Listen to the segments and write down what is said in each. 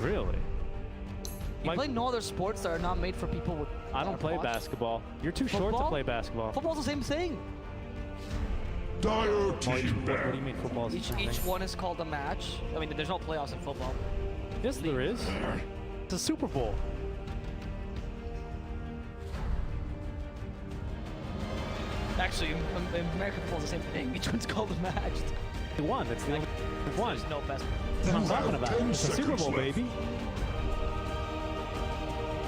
Really? You play no other sports that are not made for people with... I don't play basketball. You're too short to play basketball. Football's the same thing. Dire team What do you mean football's the same Each thing? one is called a match. I mean, there's no playoffs in football. Yes, there is. It's a Super Bowl. Actually, American football's the same thing. Each one's called a match. They won. That's the only one. There's no best. That's what I'm talking about. It's a Super Bowl, baby.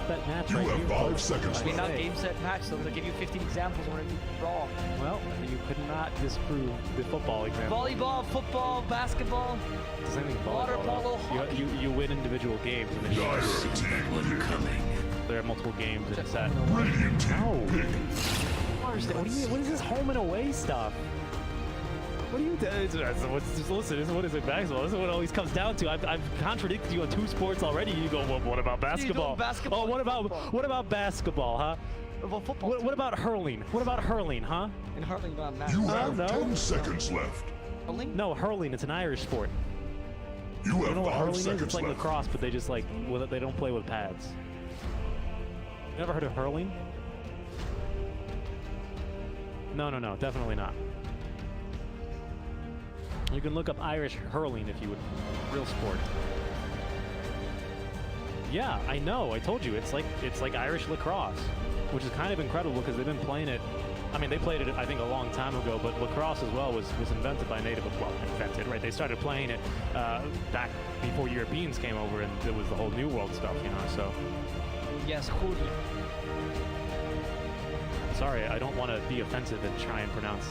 That match You right have here. 5 seconds I mean, not left. game, set, match, so they'll give you 15 examples when it's wrong. Well, you could not disprove the football example. Volleyball, football, basketball, It's the same thing with water volleyball, polo, though. hockey. You win individual games, and then Dire team Incoming. there are multiple games in a set. Radiant team No. pick. What do you mean? What is this home and away stuff? What do you do? Listen, what is it, basketball? This is what it always comes down to. I've contradicted you on 2 sports already. You go, well, what about basketball? basketball Oh, what about basketball, huh? Well, football. What about hurling? What about hurling, huh? In hurling, not match. You have no. 10 seconds left. Hurling? No, hurling. It's an Irish sport. You You have know what 5 hurling is? seconds It's like left. lacrosse, but they just like they don't play with pads. You never heard of hurling? No, definitely not. You can look up Irish hurling if you would. Real sport. Yeah, I know. I told you it's like Irish lacrosse, which is kind of incredible because they've been playing it. I mean, they played it I think a long time ago, but lacrosse as well was invented by native. Well, invented, right? They started playing it back before Europeans came over, and it was the whole New World stuff, you know. So. Yes, hurling. Sorry, I don't want to be offensive and try and pronounce.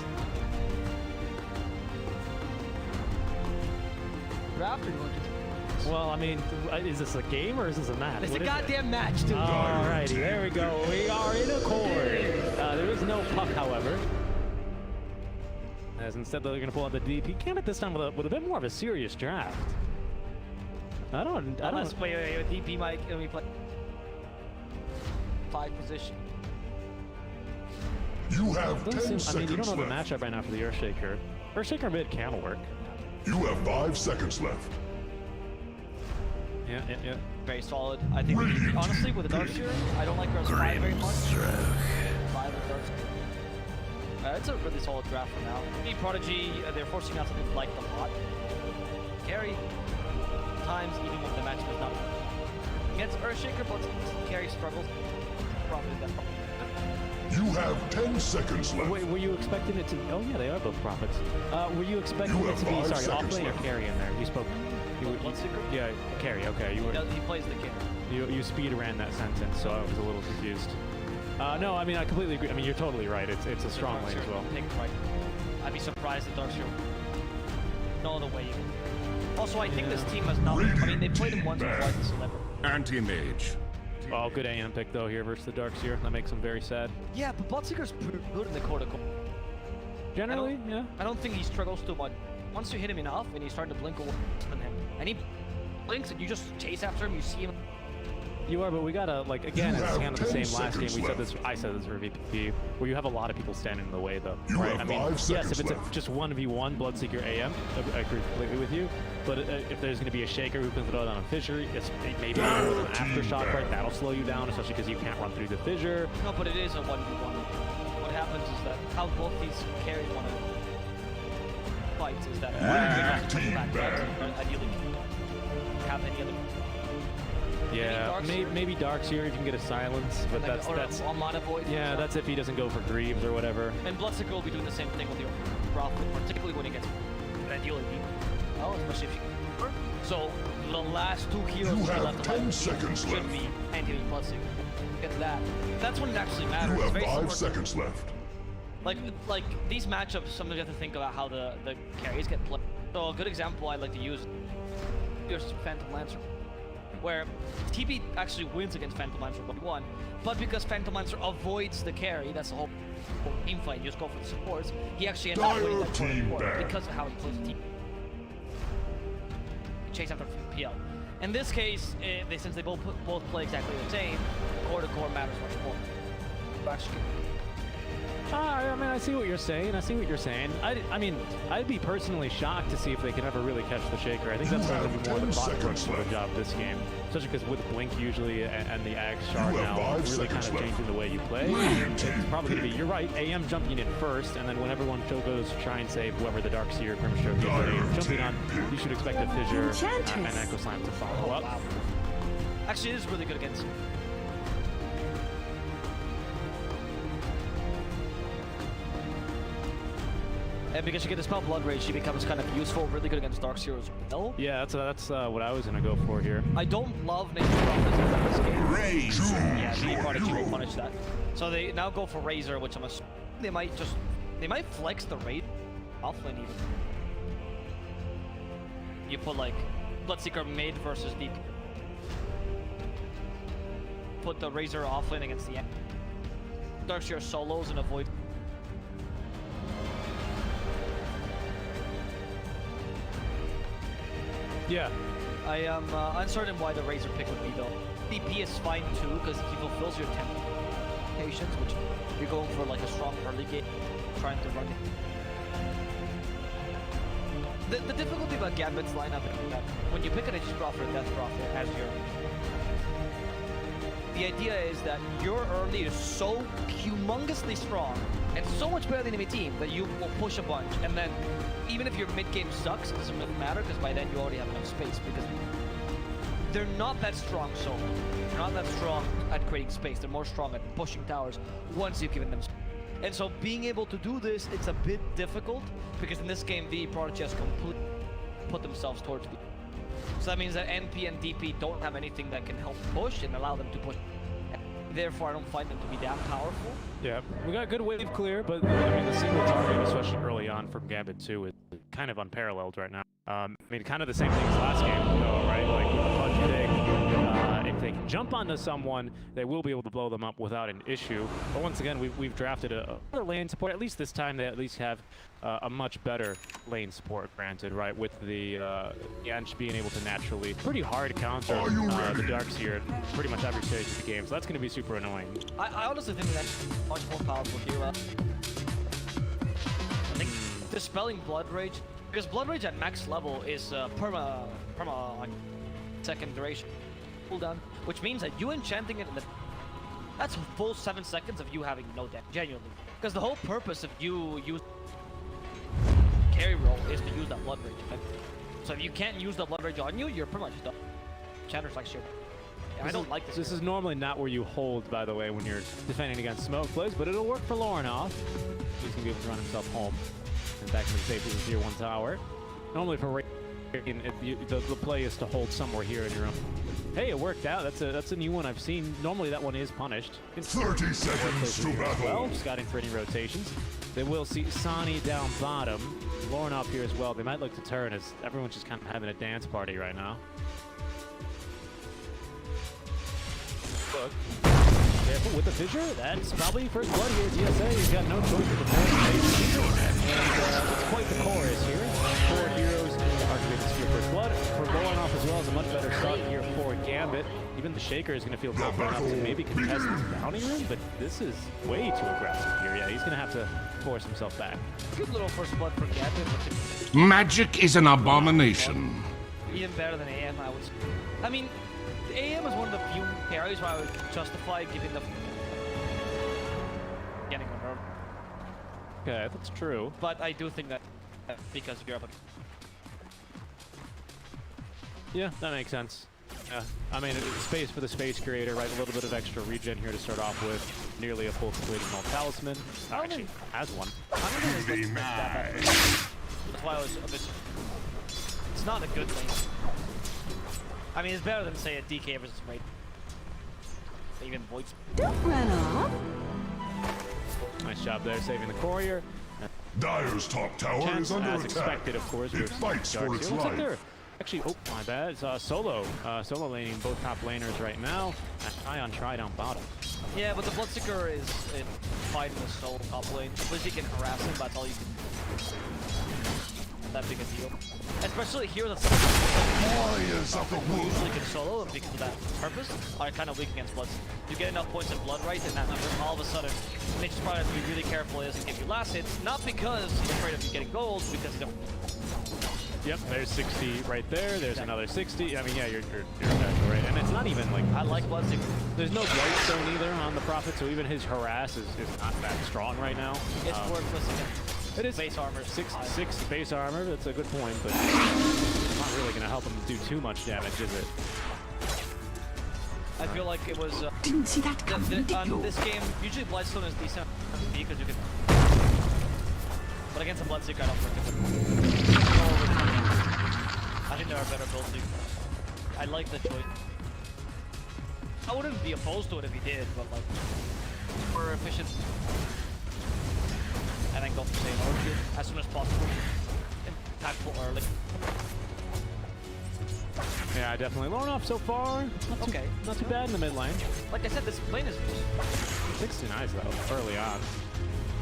Draft or you want to... Well, I mean, is this a game or is this a match? It's What a is it? goddamn match, dude. Alrighty, there we go. We are in accord. There is no puck, however. As instead they're going to pull out the DP. Gambit this time with a bit more of a serious draft. I don't. Wait. DP might we play 5 position. You have 10 Doesn't seconds seem, I mean, you don't know the left. matchup right now for the Earthshaker. Earthshaker mid can work. You have 5 seconds left. Yeah. Very solid. I think honestly with the Darkseer, I don't like Rose 5 very much. 5 with Darkseer. It's a really solid draft for now. VP.PRODIGY, they're forcing out something like the lot. Carry times even when the match does not against Earthshaker, but carry struggles. Profit that. You have 10 seconds left. Wait, were you expecting it to? Oh yeah, they are both prophets. Were you expecting You it to be have 5 sorry, seconds off-lane or left. carry in there? You spoke. Yeah, carry. Okay, you were. He plays the carry. You speed ran that sentence, so I was a little confused. No, I mean I completely agree. I mean you're totally right. It's a strong lane as well. Pick right. I'd be surprised if Darkseer. No other way. Also, I think this team has not. I mean, they played him once or twice in Celebrity. Anti-mage. Oh, good AM pick though here versus the Darkseer. That makes him very sad. Yeah, but Bloodseeker's good in the quarter. Generally, yeah. I don't think he struggles too much. Once you hit him enough and you start to blink away from him, and he blinks and you just chase after him, you see him. You are, but we gotta like again. You It's have kind of the 10 same last game. seconds We said left. this. I said this for VP, where you have a lot of people standing in the way, though. You right? have I mean, 5 yes, seconds if it's left. just 1v1 Bloodseeker AM, I agree completely with you. But if there's going to be a shaker who can throw down a fissure, maybe even with an aftershock, right? That'll slow you down, especially because you can't run through the fissure. No, but it is a 1v1. What happens is that how both these carries want to fight is that ideally have any other. Yeah, maybe Darkseer if you can get a silence, but Like, that's a mana void. yeah, that's if he doesn't go for Greaves or whatever. And Bloodseeker will be doing the same thing with your Prophet, particularly when he gets ideally beat. Oh, especially if you. So the last 2 heroes You to be have left 10 alive seconds should left. be anti Bloodseeker. Get that. That's when it actually matters. You It's have very 5 similar. seconds left. Like these matchups, sometimes you have to think about how the carries get played. So a good example I like to use is Phantom Lancer, where TP actually wins against Phantom Lancer 1-1, but because Phantom Lancer avoids the carry, that's the whole team fight. You just go for the supports. He actually ends up winning that Team war ban. because of how he plays the team. Chase after PL. In this case, since they both play exactly the same, core to core matters much more. Actually, I mean, I see what you're saying. I mean, I'd be personally shocked to see if they can ever really catch the Shaker. I think that's going to be more the bot work for the job this game. Especially because with Blink usually and the Axe Shard now really kind of changing the way you play. It's probably going to be, you're right, AM jumping in first, and then when everyone goes to try and save whoever the Darkseer, Grimstroke is jumping on, you should expect a Fissure and Echo Slam to follow up. Wow. Actually, it is really good against. And because you get the spell Blood Rage, she becomes kind of useful, really good against Darkseer as well. Yeah, that's what I was going to go for here. I don't love Nature Prophet in this game. Razor. Yeah, the Prodigy will punish that. So they now go for Razor, which I'm assuming they might flex the raid offlane even. You put like Bloodseeker mid versus deep. Put the Razor offlane against the Darkseer solos and avoid. Yeah. I am uncertain why the Razor pick would be though. DP is fine too because he fulfills your temptations, which you're going for like a strong early game, trying to run it. The difficulty about Gambit's lineup is that when you pick an Aegis Prophet or Death Prophet as your... The idea is that your early is so humongously strong and so much better than the enemy team that you will push a bunch, and then even if your mid game sucks, it doesn't really matter because by then you already have enough space because they're not that strong solo. They're not that strong at creating space. They're more strong at pushing towers once you've given them space. And so being able to do this, it's a bit difficult because in this game, VP.PRODIGY has completely put themselves towards the... So that means that NP and DP don't have anything that can help push and allow them to push. Therefore, I don't find them to be that powerful. Yeah, we got good wave clear, but I mean, the single target, especially early on from Gambit-2, is kind of unparalleled right now. I mean, kind of the same thing as last game, though, right? Like, with the punch dig, if they can jump onto someone, they will be able to blow them up without an issue. But once again, we've drafted another lane support. At least this time, they at least have a much better lane support, granted, right? With the Yanch being able to naturally pretty hard counter the Darkseer at pretty much every stage of the game. So that's going to be super annoying. I honestly think that's much more powerful hero. I think Dispelling Blood Rage, because Blood Rage at max level is perma like, second duration cooldown, which means that you enchanting it in the... That's a full 7 seconds of you having no damage, genuinely. Because the whole purpose of you use carry roll is to use that Blood Rage effect. So if you can't use the Blood Rage on you, you're pretty much done. Enchanter's like shit. I don't like this. This is normally not where you hold, by the way, when you're defending against smoke plays, but it'll work for Lorinov. He's going to be able to run himself home and back to the safety of the tier 1 tower. Normally for the play is to hold somewhere here in your own. Hey, it worked out. That's a new one I've seen. Normally that one is punished. 30 seconds to battle. Well, scouting for any rotations. They will see Sani down bottom. Lorinov here as well. They might look to turn as everyone's just kind of having a dance party right now. Look. Careful with the fissure. That's probably first blood here. GSA, you've got no choice but the board. And it's quite the chorus here. 4 heroes are going to see first blood. For Lorinov as well as a much better start here for Gambit. Even the Shaker is going to feel confident enough to maybe contest this bounty room, but this is way too aggressive here. Yeah, he's going to have to force himself back. Good little first blood for Gambit. Magic is an abomination. Even better than AM, I would say. I mean, AM is one of the few carries where I would justify giving the getting a nerf. Okay, that's true. But I do think that because you're up. Yeah, that makes sense. Yeah, I mean, space for the space creator, right? A little bit of extra regen here to start off with. Nearly a full completing null talisman. Actually, has one. I don't think it's that bad. That's why I was a bit. It's not a good thing. I mean, it's better than, say, a DK versus Raid. Even Voids. Don't run off. Nice job there, saving the courier. Dyer's top tower Chance, is under as attack. expected, of course. It fights for its Looks like life. they're actually, oh, my bad. It's solo laning both top laners right now. Ion try down bottom. Yeah, but the Bloodseeker is in fighting the solo top lane. Blizzy can harass him, but that's all you can do. That big a deal. Especially here, that's Defenders of the who wood. usually can solo and because of that purpose are kind of weak against blood. You get enough points in blood right, and that all of a sudden Nature's probably have to be really careful. He doesn't give you last hits, not because he's afraid of you getting gold, because he's Yep, there's 60 right there. There's another 60. I mean, yeah, you're exactly right. And it's not even like... I like Bloodseeker. There's no Blightstone either on the Prophet, so even his harass is not that strong right now. It's worthless against It is base armor. Six base armor, that's a good point, but it's not really going to help him do too much damage, is it? I feel like it was... Didn't see that coming, did on you? this game, usually Blightstone is decent because you can... But against a Bloodseeker, I don't think it would... I think there are better builds. I like the choice. I wouldn't be opposed to it if he did, but like, super efficient. And then go for save orchard as soon as possible. Impactful early. Yeah, definitely. Lornoff so far, not too bad in the mid lane. Like I said, this lane is 60 nice though, early on.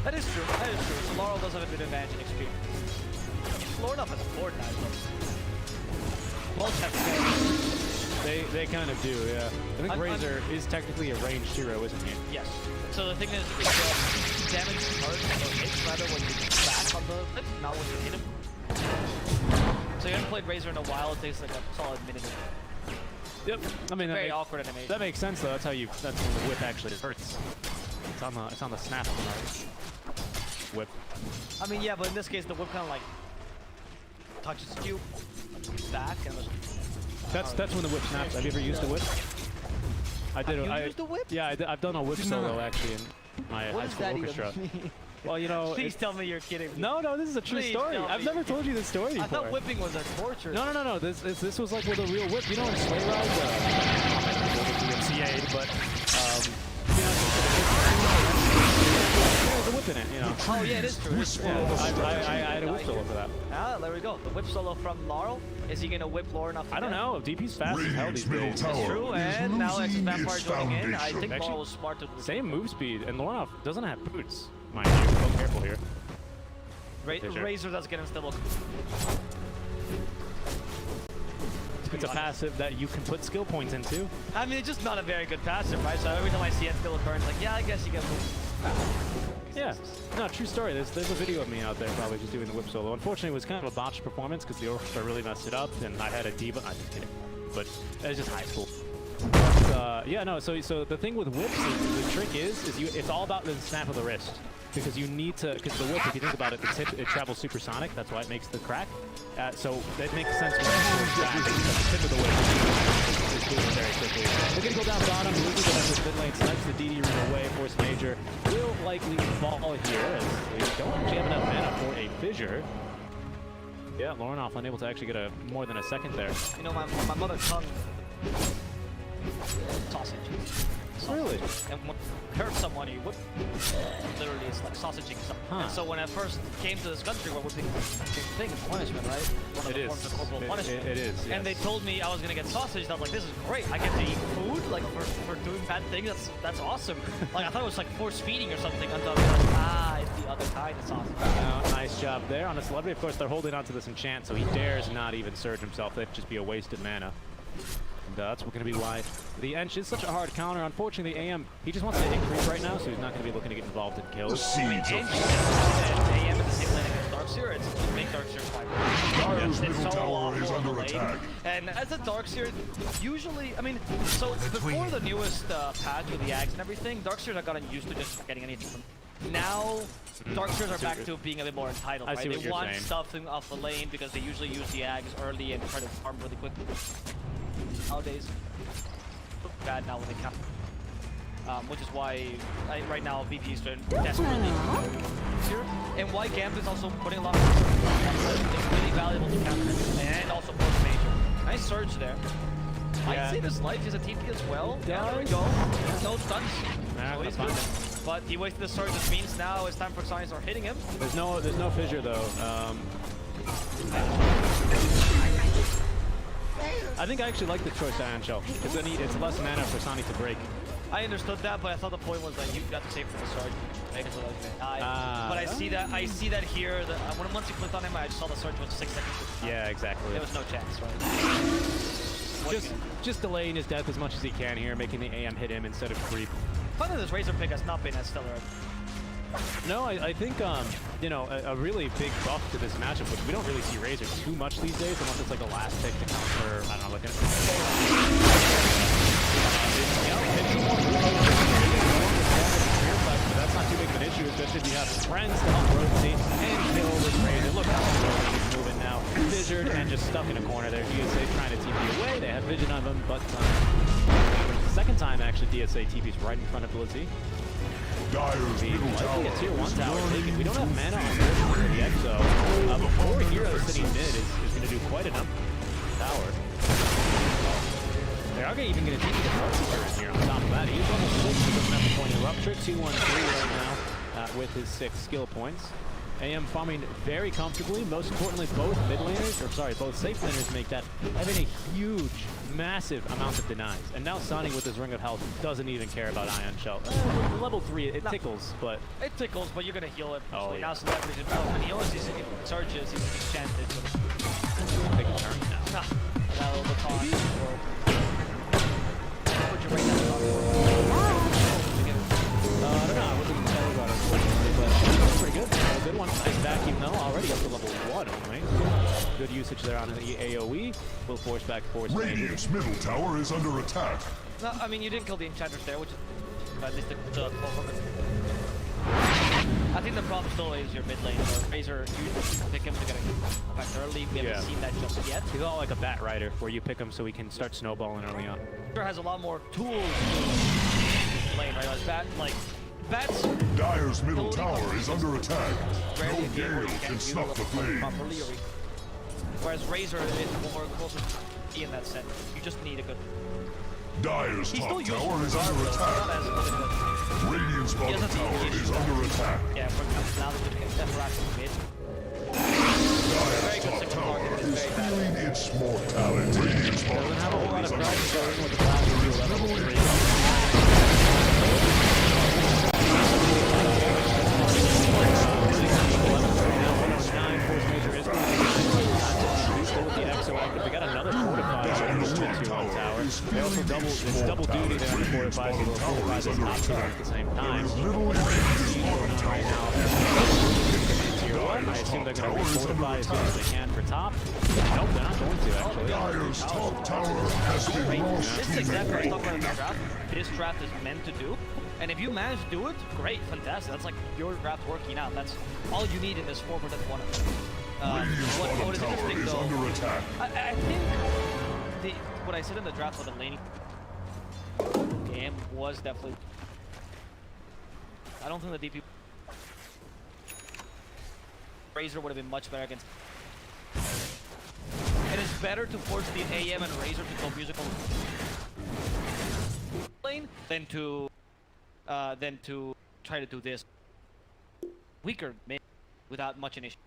That is true. That is true. So Laurel does have a bit of advantage in XP. Lornoff has 4 knives though. Both have They kind of do, yeah. I think Razor is technically a ranged hero, isn't he? Yes. So the thing is, it's damage hurts or hits rather when you back on the flip, not when you hit him. So you haven't played Razor in a while, it takes like a solid minute. Yep. I mean, Very awkward animation. That makes sense though. That's how that's when the whip actually hurts. It's on the snap of the whip. I mean, yeah, but in this case, the whip kind of like touches you back and That's when the whip snaps. Have you ever used a whip? I did. Have you used a whip? Yeah, I've done a whip solo actually in my high school orchestra. Well, you know. Please tell me you're kidding me. No, this is a true story. I've never told you this story before. I thought whipping was a torture. No. This was like with a real whip. You know, in Sleigh Ride, DMCA, but you know, there's a whip in it. You know. Oh yeah, it is true. I had a whip solo for that. Ah, there we go. The whip solo from Laurel. Is he gonna whip Laurel enough? I don't know. DP's fast as hell these Radiant's middle days. tower True, is and now X losing Vampire its joining in. I foundation. think Actually, Laurel was smart to do Same move speed, and Lornoff doesn't have boots. Mind you, so careful here. Razor does get him still. It's a passive that you can put skill points into. I mean, it's just not a very good passive, right? So every time I see it still occur, it's like, yeah, I guess you get moved. Yeah, no, true story. There's a video of me out there probably just doing the whip solo. Unfortunately, it was kind of a botched performance because the orchestra really messed it up, and I had a diva. I'm just kidding, but it was just high school. But, yeah, no. So the thing with whips is the trick is it's all about the snap of the wrist. Because you need to, because the whip, if you think about it, the tip, it travels supersonic. That's why it makes the crack. So that makes sense when it's back. Because the tip of the whip is moving very quickly. We're going to go down bottom. Luigi will have this mid lane, snipes the DD route away. Force Major will likely fall here as they don't actually have enough mana for a fissure. Yeah, Lornoff unable to actually get more than a second there. You know, my mother tongue sausage. Really? And when you hurt someone, you whip. Literally, it's like sausaging someone. Huh. And so when I first came to this country, where whipping thing is punishment, right? One of the forms of corporal punishment. It is, yes. And they told me I was gonna get sausage. I was like, this is great. I get to eat food, like for doing bad things. That's awesome. Like I thought it was like force feeding or something. Until I realized, it's the other kind of sausage. Nice job there on the celebrity. Of course, they're holding on to this enchant, so he dares not even surge himself. That'd just be a wasted mana. And that's going to be why the Ench is such a hard counter. Unfortunately, the AM, he just wants to hit creep right now, so he's not going to be looking to get involved in The kills. seeds of AM at the same lane against Darkseer, it's just make Darkseer fight. Dyer's It's middle so tower awful is on the under lane. attack. And as a Darkseer, usually, I mean, so before the newest patch with the Ags and everything, Darkseers have gotten used to just getting anything from. Now, Darkseers are back to being a bit more entitled, I right? see what They you're want saying. stuff off the lane because they usually use the Ags early and try to farm really quick. Nowadays, bad now when they come. Which is why right now VP is desperately here, and why Gambit is also putting a lot of it's really valuable to counter and also Force Major. Nice surge there. Yeah. I'd say this life is a TP as well. Yeah, there we go. No stuns. Nah, So he's that's good. fine. But he wasted the surge, which means now it's time for Xani to start hitting him. There's no fissure though. I think I actually like the choice of Iron Shell because then it's less mana for Sonic to break. I understood that, but I thought the point was that you got to save for the surge. But I see that here. Once you clicked on him, I just saw the surge was 6 seconds. Yeah, exactly. There was no chance, right? just delaying his death as much as he can here, making the AM hit him instead of creep. Fun that this Razor pick has not been as stellar. No, I think, you know, a really big buff to this matchup, which we don't really see Razor too much these days, unless it's like a last pick to counter, I don't know, like an... But that's not too big of an issue, especially if you have friends to help rotate and kill this Razor. Look how slowly he's moving now. Fissured and just stuck in a corner there. DSA trying to TP away. They have vision on him, but second time actually DSA TP's right in front of Blizzy. Dyer's middle tower A tier 1 is tower running taken. We don't have mana on the Exo. Four heroes sitting mid is going to do quite enough tower. They are even going to take the Cirrostratus here on top of that. He's almost 6. He doesn't have the point of rupture. 2-1-3 right now with his 6 skill points. AM farming very comfortably. Most importantly, both mid laners, or sorry, both safe laners make that, having a huge, massive amount of denies. And now Sonny with his Ring of Health doesn't even care about Ion Shell. Level 3, it tickles, but... It tickles, but you're going to heal it. Oh, yeah. Now Celebrity's involved. When he always charges, he's enchanted. Take a turn now. Nah, that little baton. Put your right down I don't know, I wasn't excited about it, unfortunately, but that's pretty good. A good one. Nice vacuum, though. Already up to level 1 only. Good usage there on the AoE. Will force back force. Radiant's middle tower is under attack. No, I mean, you didn't kill the enchanters there, which is at least the I think the problem still is your mid lane. Razor, you pick him to get a effect early. We haven't seen that just yet. He's all like a bat rider, where you pick him so he can start snowballing early on. Razor has a lot more tools to lane, right? Bats. Dyer's middle tower is under attack. Rarely No a game where you gale can can stop the flames. properly, whereas Razor is more closer to in that sense. You just need a good. Dyer's He's top still tower is under not attack. as good as Radiant's bottom doesn't tower need is issues. under attack. yeah, for example, now that you can step around to the mid. Dyer's good top second tower target, is very bad. feeling its mortality. Radiant's bottom Doesn't have a whole tower lot is of under practice attack. going with the class level 3. They got another fortified tower. They also double duty there on the fortified, so they'll fortify this top tower at the same time. Right now, tier 1. I assume they're going to refortify as soon as they can for top. Nope, they're not going to actually. Dyer's top tower has been lost This is to exactly what I was the talking about in the draft. This draft is meant to do. And if you manage to do it, great, fantastic. That's like your draft working out. That's all you need in this 4 versus 1. Radiant's What bottom is tower interesting is though, under attack. I think what I said in the draft for the laning game was definitely. I don't think the DP Razor would have been much better against. It is better to force the AM and Razor to go musical lane than to try to do this weaker mid without much initiative.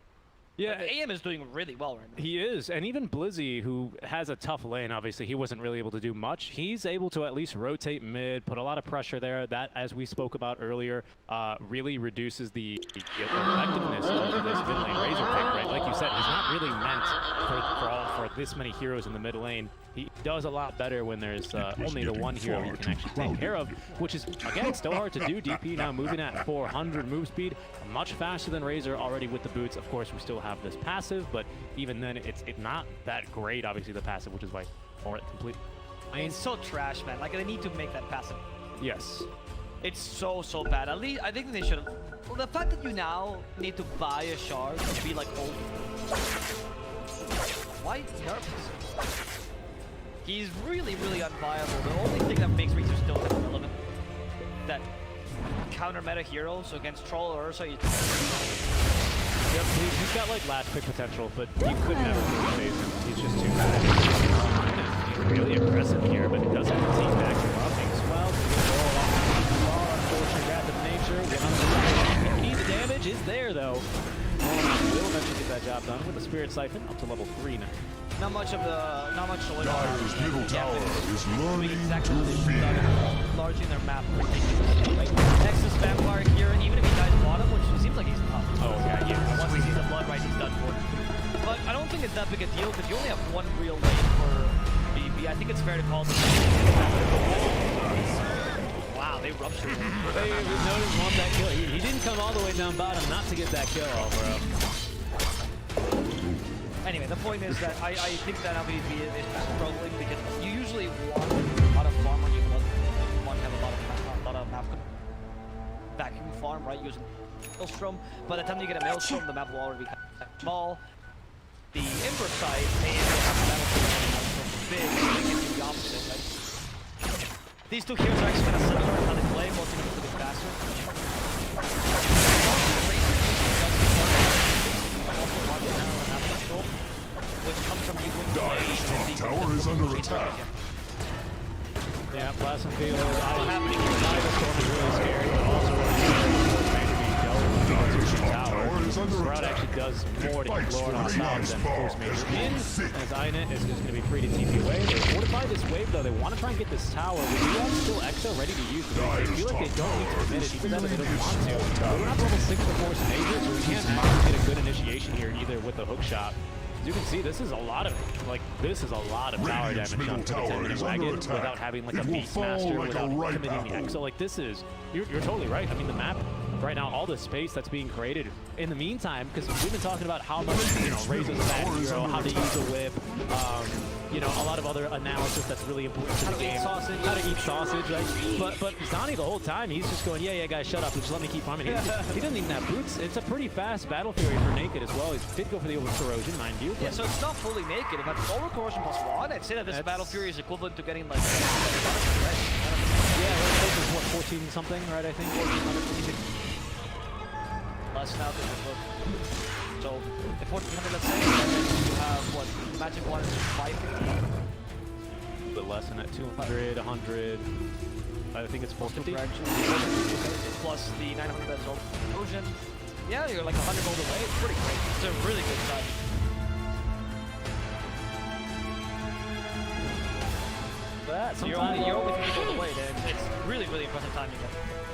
Yeah, But AM is doing really well right now. he is, and even Blizzy, who has a tough lane, obviously, he wasn't really able to do much. He's able to at least rotate mid, put a lot of pressure there. That, as we spoke about earlier, really reduces the effectiveness of this mid lane Razor pick, right? Like you said, he's not really meant for this many heroes in the mid lane. He does a lot better when there's only the one hero he can actually take care of, which is, again, still hard to do. DP now moving at 400 move speed, much faster than Razor already with the boots. Of course, we still have this passive, but even then, it's not that great, obviously, the passive, which is why for it complete. I mean, it's so trash, man. Like, they need to make that passive. Yes. It's so bad. At least, I think they should have. Well, the fact that you now need to buy a shard to be like old. Why nerf this? He's really unviable. The only thing that makes Razor still relevant, that counter meta heroes against Troll or Ursa. Yep, he's got like last pick potential, but you could never really face him. He's just too bad. He's really aggressive here, but it doesn't seem to actually robbing as well. Unfortunately, wrath of nature. The damage is there though. Will eventually get that job done with the Spirit Siphon up to level 3 now. Not much choice. Dyer's middle tower is learning exactly to what they've fear. done, enlarging their map ridiculously. Like, Nexus Vampire here, and even if he dies bottom, which seems like he's tough. Oh, yeah. Once he sees the blood right, he's done for. But I don't think it's that big a deal, because you only have one real lane for BB. I I think it's fair to call this. Wow, they ruptured him. They noticed won that kill. He didn't come all the way down bottom not to get that kill, bro. Anyway, the point is that I think that LVP is struggling because you usually want a lot of farm when you want to have a lot of map vacuum farm, right? Using Maelstrom. By the time you get a Maelstrom, the map will already be kind of small. The inverse side, they have a battlefield big, so they can do the opposite, right? These two heroes are actually kind of similar in how they play, both of them a bit faster. Which comes from Dire's top tower is under attack. Yeah, Blast and Field. Happening in the storm is really scary, but also really scary. Dire's top tower is under Sprout attack. actually does more to keep Lord on top than Force Major in. As Inet is just going to be free to TP away. They fortify this wave though. They want to try and get this tower. We do have still Exo ready to use. They feel like they don't need to commit it, even though they don't want to. We're not level 6 for Force Major, so we can't actually get a good initiation here either with the hook shot. As you can see, this is a lot of tower damage on the 10-minute wagon without having like a Beastmaster, without committing the Exo. Like this is, you're totally right. I mean, the map right now, all the space that's being created. In the meantime, because we've been talking about how much, Razor's a bad hero, how to use a whip, a lot of other analysis that's really important to the game. How to eat sausage, right? But Zani the whole time, he's just going, yeah, guys, shut up, just let me keep farming. He doesn't even have boots. It's a pretty fast Battle Fury for Naked as well. He did go for the over corrosion, mind you. Yeah, so it's not fully naked. If it's over corrosion +1, I'd say that this Battle Fury is equivalent to getting like What, 14 something, right? I think 1400. Less now than before. So if 1400, let's say, you have what? Magic 1 is 550. A bit less than that, 200, 100. I think it's 450. Plus the 900 that's all corrosion. Yeah, you're like 100 gold away. It's pretty great. It's a really good side. You're only 50 gold away. It's really, really impressive timing.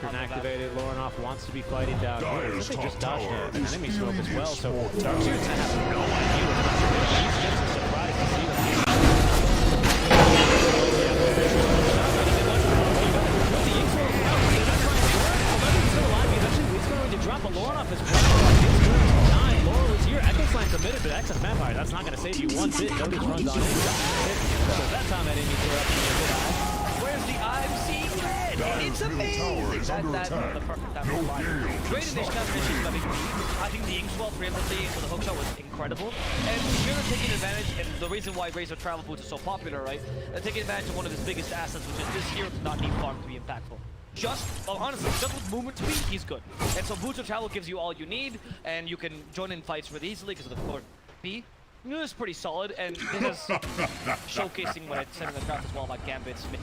Inactivated, Lornoff wants to be fighting down here. They just dodged an enemy smoke as well, so Darkseer's gonna have no idea what about to do. He's just surprised to see them. He's going to drop a Lornoff as well. Laura was here. Echo's line committed, but Excess Vampire, that's not going to save you one bit. Notice runs on in. So that time that didn't Where's the IMC red? It's amazing! That's the perfect time to fly. Great initiative, I think the Inkswell preemptively into the hookshot was incredible. And you're taking advantage, and the reason why Razor Travel Boots is so popular, right? They're taking advantage of one of his biggest assets, which is this hero does not need farm to be impactful. Honestly, just with movement speed, he's good. And so Boots of Travel gives you all you need, and you can join in fights really easily because of the core P. It's pretty solid, and this is showcasing what I said in the draft as well about Gambit's mid.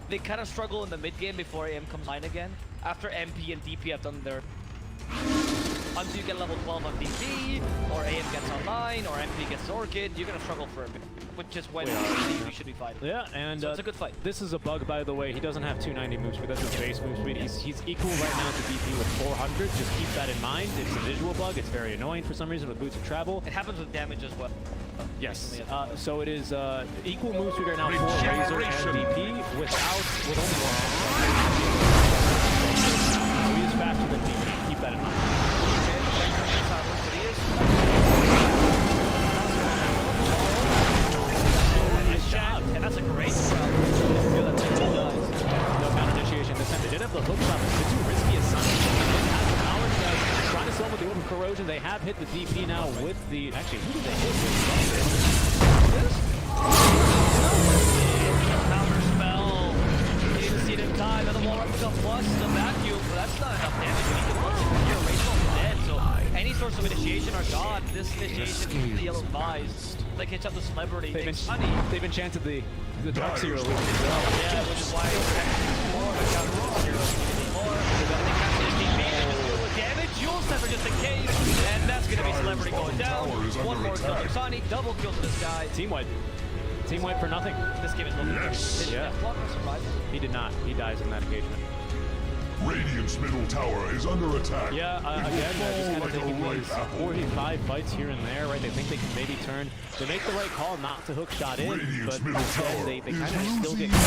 They kind of struggle in the mid game before AM comes online again. After MP and DP have done their... Until you get level 12 on DP, or AM gets online, or MP gets Orchid, you're gonna struggle for a bit. Which is when you should be fighting. Yeah, and so it's a good fight. This is a bug, by the way. He doesn't have 290 move speed. That's his base move speed. He's equal right now to DP with 400. Just keep that in mind. It's a visual bug. It's very annoying for some reason with Boots of Travel. It happens with damage as well. Yes. So it is equal move speed right now for Razor and DP with only one. So he is faster than DP. Keep that in mind. And that's a great spell. No counter initiation this time. They did have the hook shot, but it's too risky as Sunny. Trying to sell with the open corrosion. They have hit the DP now with the... Actually, who did they hit with? Counter spell. You didn't see it in time. And the wall up plus the vacuum. But that's not enough damage. You need to watch it. You're dead. So any sorts of initiation are gone. This initiation is the yellow vise. Like hits up the celebrity. They've enchanted the Darkseer as well. Yeah, which is why more of a counter more. They capture the DP, they just deal with damage. You'll suffer just in case, and that's gonna be celebrity going down. One more kill to Sunny, double kill to this guy. Team wipe. Team wipe for nothing. This game is looking good. Yeah. He did not. He dies in that engagement. Radiant's middle tower is under attack. Yeah, again, just kind of taking Like a these ripe apple. 45 fights here and there, right? They think they can maybe turn. They make the right call not to hook shot in, Radiant's but middle tower they kind is of still get losing caught.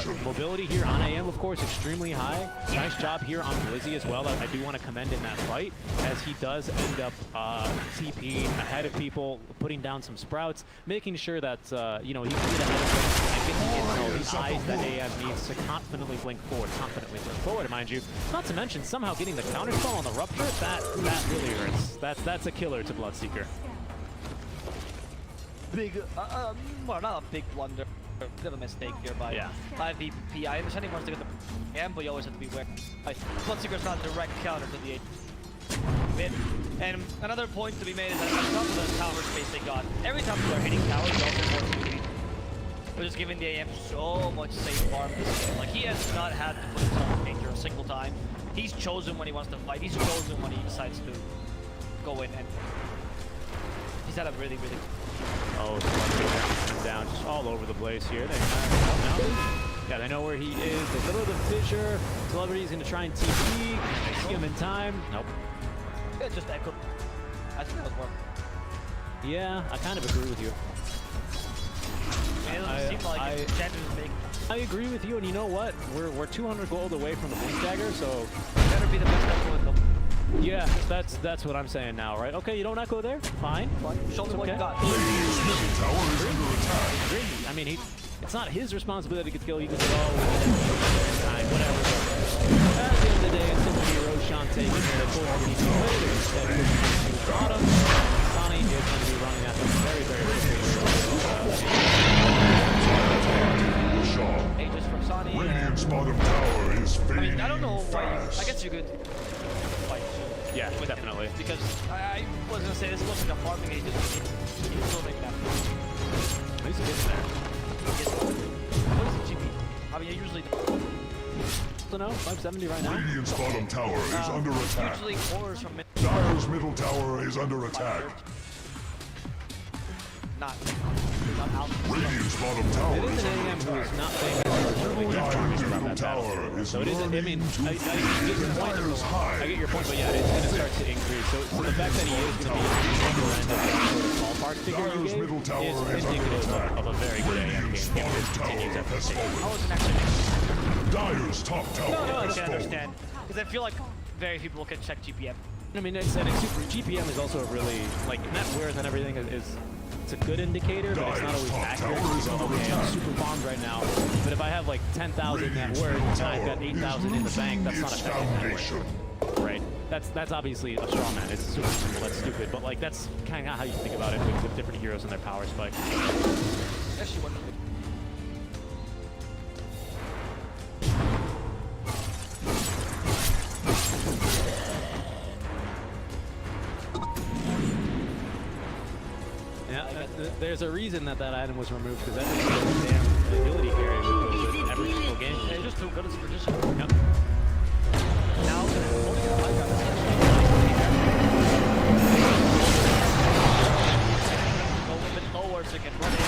foundation. Mobility here on AM, of course, extremely high. Nice job here on Blizzy as well. I do want to commend in that fight, as he does end up TPing ahead of people, putting down some sprouts, making sure that, you know, he can get ahead of them and get the eyes that AM needs to confidently blink forward, mind you. Not to mention somehow getting the counter spell on the rupture, that really hurts. That's a killer to Bloodseeker. Big, well, not a big blunder. A bit of a mistake here by VP. I understand he wants to get the amp, but you always have to be aware. Bloodseeker's not a direct counter to the mid. And another point to be made is that on top of the tower space they got, every time they're hitting towers, they also force moving. They're just giving the AM so much safe farm this game. Like, he has not had to put himself in danger a single time. He's chosen when he wants to fight. He's chosen when he decides to go in, and he's had a really Oh, the down just all over the place here. They know where he is. They throw the fissure. Celebrity's gonna try and TP. Can they see him in time? Nope. it just echoed. I think that would work. Yeah, I kind of agree with you. I mean, it doesn't seem like Chandler's big. I agree with you, and you know what? We're 200 gold away from the Blink Dagger, so Better be the best echo in them. yeah, that's what I'm saying now, right? Okay, you don't echo there? Fine. Show me what you got. Radiant's middle tower is under attack. I mean, it's not his responsibility to kill. He can say, oh, time, whatever. At the end of the day, it's simply Roshan taking the full PC later instead of pushing to the bottom. Sonny is going to be running at them very Shaw. Aegis from Sonny. Radiant's bottom tower is I fading mean, I don't know why. fast. I guess you could fight Yeah, with definitely. him, because I was gonna say this wasn't a farming agent. He's still making that. He's getting there. What is the GP? I mean, I usually So no, 570 right now. Radiant's bottom tower is under attack. usually cores from mid. Dire's middle tower is under attack. Not out. Radiant's bottom tower It is is an under AM who is attack. not paying attention Dire's about middle that tower battle. is So it is, I mean, learning I to get your feed point. Dire's high. I get your point, but yeah, it's going to start to increase. So the fact that he is going to be at the upper end of that sort of ballpark figure you Dire's gave middle tower is is under indicative attack. of a very good AM game. Radiant's If bottom this continues tower at has this pace. I fallen. wasn't actually. Dire's top tower No, I has can fallen. understand because I feel like very few people can check GPM. I mean, it's super. GPM is also a really, like, net worth and everything is it's a good indicator, but it's not always accurate. Tower is So, under okay, I'm attack. super bombed right now, but if I have like 10,000 net Radiant's worth middle and I've tower got 8,000 in the is bank, that's not its effective net worth. foundation. Right. That's obviously a straw man. It's super simple. That's stupid. But like that's kind of how you think about it with different heroes and their power spike. Actually, one. Yeah, there's a reason that item was removed because that is a damn ability carry with every single game. Yeah, he's just too good as a magician. Yep. Now, go a bit lower so he can run in.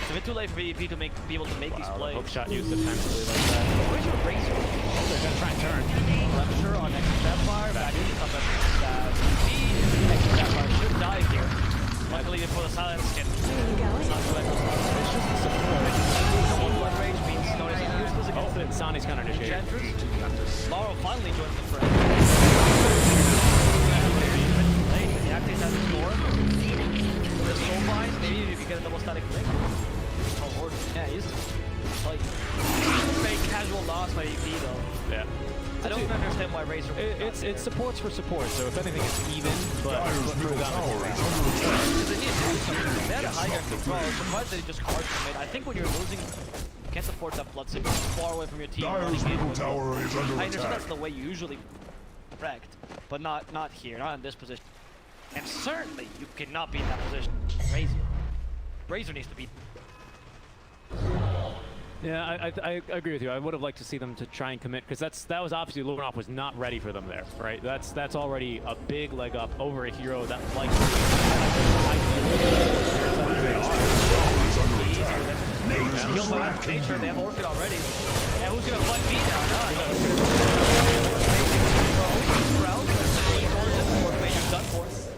It's a bit too late for VP to be able to make these plays. Hook shot used defensively like that. Where's your razor? They're gonna try and turn. Lecture on next Sapphire, back in up at VP. Next Sapphire should die here. Luckily for the silence skin. It's not too late. It's just the support. No one blood rage means notice he's useless against Oh, Sonny's counter initiated. Enchantress. Laurel finally joins the fray. Late, the activates has the score. The soul bind, maybe if you get a double static link. Oh lord. Yeah, he's like very casual loss by EP though. Yeah. I don't understand why Razor would It's supports for support, so if anything, it's even. But Dire's middle tower is under attack. because they need to do something. They had a high ground control. I'm surprised that he just cards from it. I think when you're losing, you can't afford that blood signal far away from your team. Dire's running in middle with- tower is under I understand attack. that's the way you usually wrecked, but not here, not in this position. And certainly you cannot be in that position. Razor needs to be. yeah, I agree with you. I would have liked to see them to try and commit because that was obviously Luminov was not ready for them there, right? That's already a big leg up over a hero that likes. Is under attack. There is no killed by nature. They have Orchid already. And who's gonna fight me now?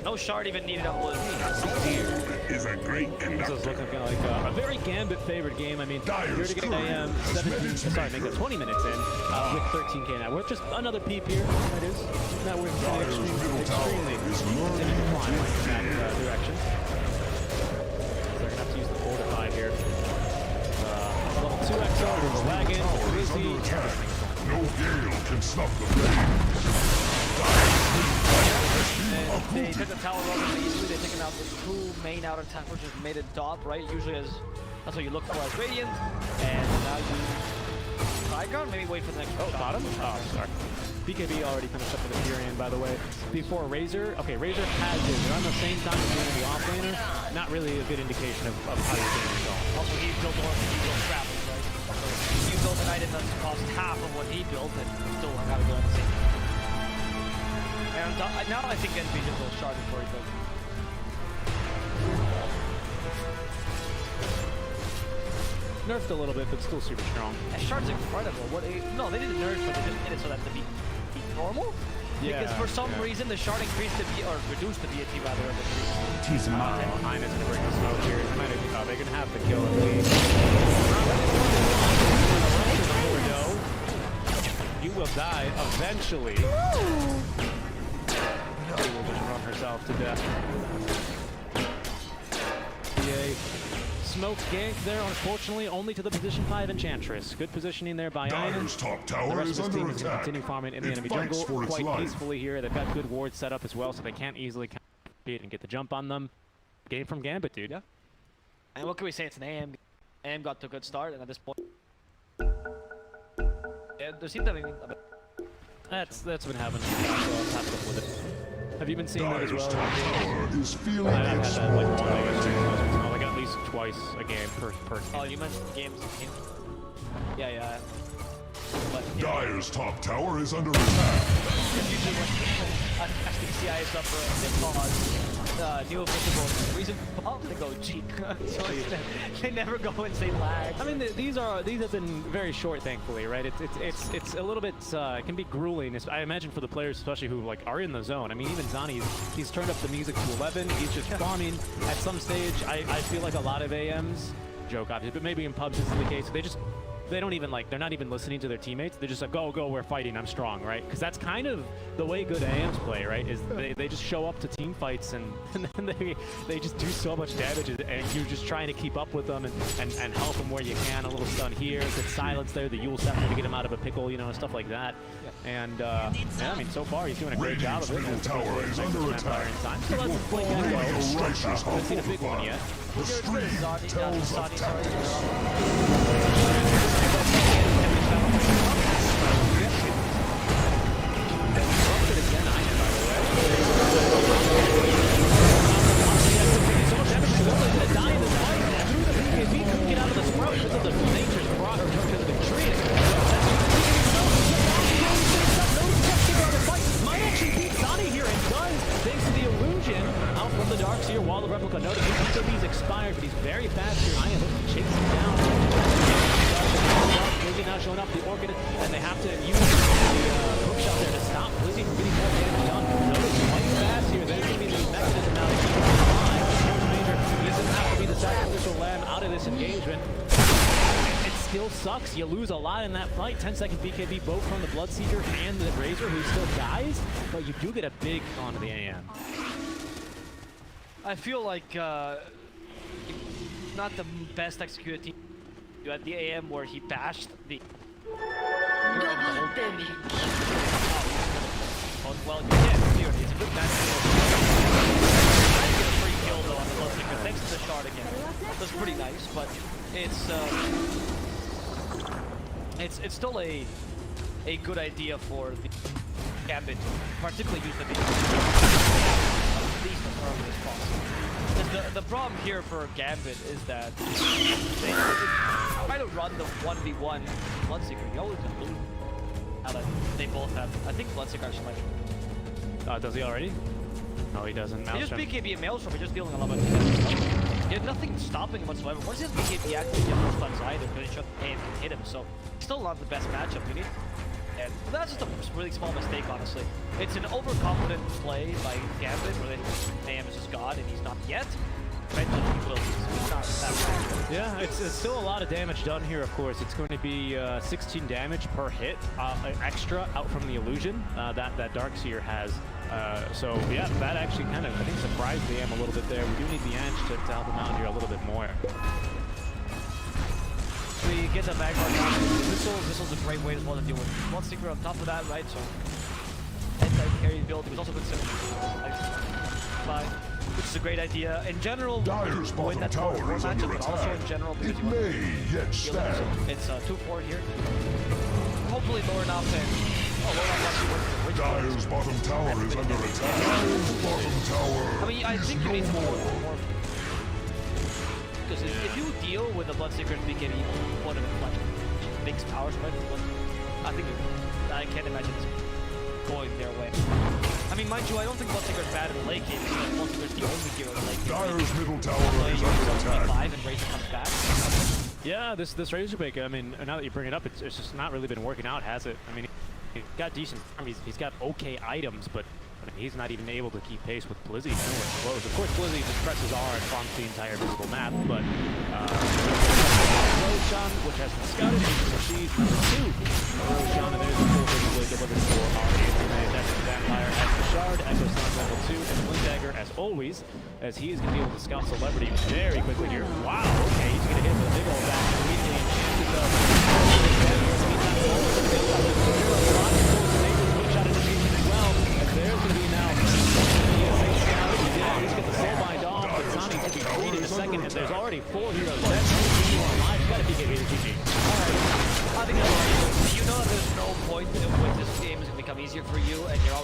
No shard even needed up was Is a great This conductor. is looking like a very Gambit favored game. I mean, you're to get AM 17, sorry, make it 20 minutes in with 13k now. We're just another peep here. That is. That we're extremely in decline in that direction. They're gonna have to use the fortify here. Level 2 XL, there's a wagon, Rizzy. No gale can snuff the flame. And they took the tower relatively easily. They taken out the two main outer towers, just made it dot, right? Usually that's what you look for as Radiant. And now you high ground, maybe wait for the next Bottom? Oh, sorry. BKB already finished up with the Furion, by the way. Before Razor, okay, Razor has it. They're on the same time as being the offlaner. Not really a good indication of how your game is going. Also, he built more than he built Travis, right? So you build an item that costs half of what he built, and still gotta go on the same. And now I think NB just will shard before he builds. Nerfed a little bit, but still super strong. And shard's incredible. No, they didn't nerf, but they just made it so that to be normal. Yeah, because for some reason the shard increased the or reduced the BAT rather than decreased. Tease him up. Ina's gonna bring the smoke here. They're gonna have to kill at least. You will die eventually. She will just run herself to death. Smoke gank there, unfortunately, only to the position 5 Enchantress. Good positioning there by Ina. Dyer's top The tower rest is of his team under is going to attack. continue farming in the It enemy fights jungle for its quite life. peacefully here. They've got good wards set up as well, so they can't easily compete and get the jump on them. Game from Gambit, dude. Yeah. And what can we say? It's an AM. AM got to a good start, and at this point, yeah, there seems to be a bit. That's been happening. With it. Have you been seeing that as Dyer's well? top tower is feeling I've had its that like brutality. like at least twice a game per Oh, you mentioned games. Yeah, yeah. But Dyer's top tower is under attack. usually when asking CIS up for a pause, new official reason they go cheap. So they never go and say lag. I mean, these have been very short, thankfully, right? It's a little bit it can be grueling. I imagine for the players, especially who like are in the zone. I mean, even Zani, he's turned up the music to 11. He's just farming. At some stage, I feel like a lot of AMs, joke obviously, but maybe in pubs this is the case. They don't even like, they're not even listening to their teammates. They're just like, go, we're fighting, I'm strong, right? Because that's kind of the way good AMs play, right? Is they just show up to team fights and then they just do so much damage and you're just trying to keep up with them and help them where you can. A little stun here, good silence there, the Yule Scepter to get him out of a pickle, you know, stuff like that. And yeah, I mean, so far he's doing a great job of it. Radiant's middle tower is under attack. Still hasn't played that Only well. the righteous Haven't seen a big hope one yet. The stream tells of tactics. Wall of replica. Notice he's expired, but he's very fast here. I am chasing him down. Blizzy now showing up the Orchid, and they have to use the hook shot there to stop Blizzy from getting more damage done. Notice he's quite fast here. There's going to be the mechanism now to keep him alive. He's going to have to be the sacrificial lamb out of this engagement. It still sucks. You lose a lot in that fight. 10-second BKB both from the Bloodseeker and the Razor, who still dies, but you do get a big onto the AM. I feel like not the best executed team. You had the AM where he bashed the. Oh, well, you can't clear it. It's a good match. I get a free kill though on the Bloodseeker thanks to the shard again. That's pretty nice, but it's still a good idea for the Gambit, particularly use the least as early as possible. Because the problem here for Gambit is that they try to run the 1v1 Bloodseeker. You always just lose. Now that they both have, I think Bloodseeker actually might. Does he already? No, he doesn't. He just BKB a Maelstrom, he's just dealing a lot of damage. He had nothing stopping him whatsoever. Once he has BKB active, he has no stuns either, because he can hit him, so still not the best matchup you need. And that's just a really small mistake, honestly. It's an overconfident play by Gambit, where they name is just God, and he's not yet. Eventually he will. It's not that bad. Yeah, it's still a lot of damage done here, of course. It's going to be 16 damage per hit extra out from the illusion that Darkseer has. So yeah, that actually kind of, I think, surprised the AM a little bit there. We do need the Ange to help him out here a little bit more. We get the Vanguard down. Missile's a great way as well to deal with Bloodseeker on top of that, right? So anti-carry build. He was also good which is a great idea. In general, Dyer's win bottom that tower is under matchup, but also in attack. general because It you want may yet stand. it's 2-4 here. Hopefully lower enough and lower enough to Dyer's bottom tower is under attack. Dyer's bottom tower I mean, I think you is need no more. more. Because if you deal with the Bloodseeker and BKB, one of them like big power spread, I think I can't imagine this going their way. I mean, mind you, I don't think Bloodseeker's bad in the late game. Bloodseeker's the only hero in the late game. Dyer's middle tower is under attack. 5 and Razor comes back. Yeah, this Razorback, I mean, now that you bring it up, it's just not really been working out, has it? I mean, he's got decent farm, he's got okay items, but I mean, he's not even able to keep pace with Blizzy. Nowhere close. Of course, Blizzy just presses R and farms the entire visible map, but Roshan, which has been scouted, sees number 2. Roshan, and there's the full visible delivered for our anti-man. That's the Vampire as the Shard, Echo Slam level 2, and Blink Dagger as always, as he is going to be able to scout Celebrity very quickly here. Wow, okay, he's going to hit with a big old back. Immediately chances of there's going to be now he's got the soulbind off, but Sonic to be treated a second, and there's already 4 heroes. That's got to be getting GG. Alright, I think that's right. You know that there's no point in which this game is going to become easier for you, and you're